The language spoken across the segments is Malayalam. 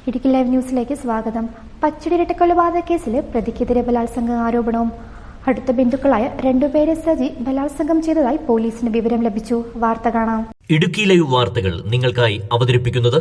ഇടുക്കി ലൈവ് ന്യൂസിലേക്ക് സ്വാഗതം. പച്ചടി ഇരട്ടക്കൊലപാതക കേസിൽ പ്രതിക്കെതിരെ ബലാത്സംഗ ആരോപണവും. അടുത്ത ബന്ധുക്കളായ രണ്ടുപേരെ സജി ബലാത്സംഗം ചെയ്തതായി പോലീസിന് വിവരം ലഭിച്ചു. വാർത്ത കാണാം. ഇടുക്കി ലൈവ് വാർത്തകൾ നിങ്ങൾക്കായി അവതരിപ്പിക്കുന്നത്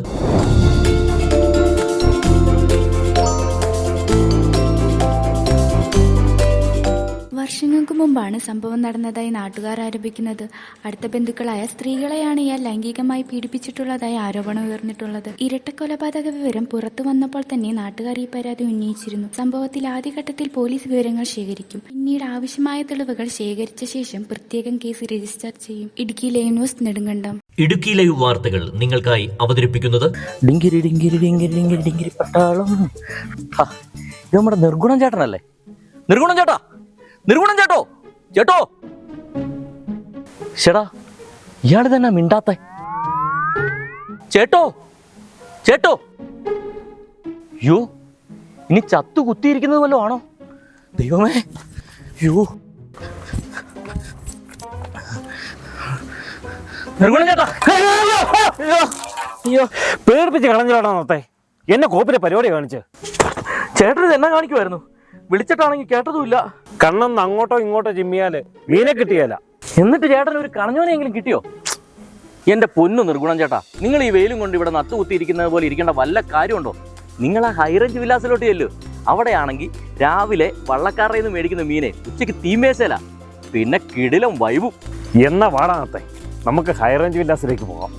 വർഷങ്ങൾക്ക് മുമ്പാണ് സംഭവം നടന്നതായി നാട്ടുകാർ ആരോപിക്കുന്നത്. അടുത്ത ബന്ധുക്കളായ സ്ത്രീകളെയാണ് ഇയാൾ ലൈംഗികമായി പീഡിപ്പിച്ചിട്ടുള്ളതായി ആരോപണം ഉയർന്നിട്ടുള്ളത്. ഇരട്ടക്കൊലപാതക വിവരം പുറത്തു വന്നപ്പോൾ തന്നെ നാട്ടുകാർ ഈ പരാതി ഉന്നയിച്ചിരുന്നു. സംഭവത്തിൽ ആദ്യഘട്ടത്തിൽ പോലീസ് വിവരങ്ങൾ ശേഖരിക്കും. പിന്നീട് ആവശ്യമായ തെളിവുകൾ ശേഖരിച്ച ശേഷം പ്രത്യേകം കേസ് രജിസ്റ്റർ ചെയ്യും. Idukki live news Nedumkandam. Idukki live വാർത്തകൾ നിങ്ങൾക്കായി അവതരിപ്പിക്കുന്നത് നമ്മുടെ നിർഗുണം ചേട്ടനല്ലേ? നിർഗുണം ചേട്ടാ, നിർഗുണം ചേട്ടോ, ചേട്ടോ, ചേട്ടാ, ഇയാള് തന്നെ മിണ്ടാത്ത ചേട്ടോ, ചേട്ടോ. യോ, ഇനി ചത്തു കുത്തിയിരിക്കുന്നത് വല്ലോ ആണോ? ദൈവമേ, യോ, നിർഗുണം ചേട്ടാ, അയ്യോ, പേടിപ്പിച്ച് കളഞ്ഞോടാ നോത്തെ. എന്നെ കോപ്പിലെ പരിപാടി കാണിച്ച് ചേട്ടൻ ഇത് എന്നാ കാണിക്കുമായിരുന്നു? വിളിച്ചിട്ടാണെങ്കിൽ കേട്ടതുമില്ല. കണ്ണെന്ന് അങ്ങോട്ടോ ഇങ്ങോട്ടോ ചിമ്മിയാല് മീനെ കിട്ടിയല്ല. എന്നിട്ട് ചേട്ടൻ ഒരു കണഞ്ഞോനെങ്കിലും കിട്ടിയോ? എന്റെ പൊന്നു നിർഗുണം ചേട്ടാ, നിങ്ങൾ ഈ വെയിലും കൊണ്ട് ഇവിടെ നട്ടുകുത്തിയിരിക്കുന്നത് പോലെ ഇരിക്കേണ്ട വല്ല കാര്യമുണ്ടോ? നിങ്ങൾ ആ ഹൈറേഞ്ച് വിലാസിലോട്ട് ചെല്ലു. അവിടെയാണെങ്കിൽ രാവിലെ വള്ളക്കാരുടെ നിന്ന് മേടിക്കുന്ന മീനെ ഉച്ചയ്ക്ക് തീമേശല, പിന്നെ കിടിലം വൈബും. എന്നാ വാടാ നോത്തെ, നമുക്ക് ഹൈറേഞ്ച് വില്ലാസിലേക്ക് പോകാം.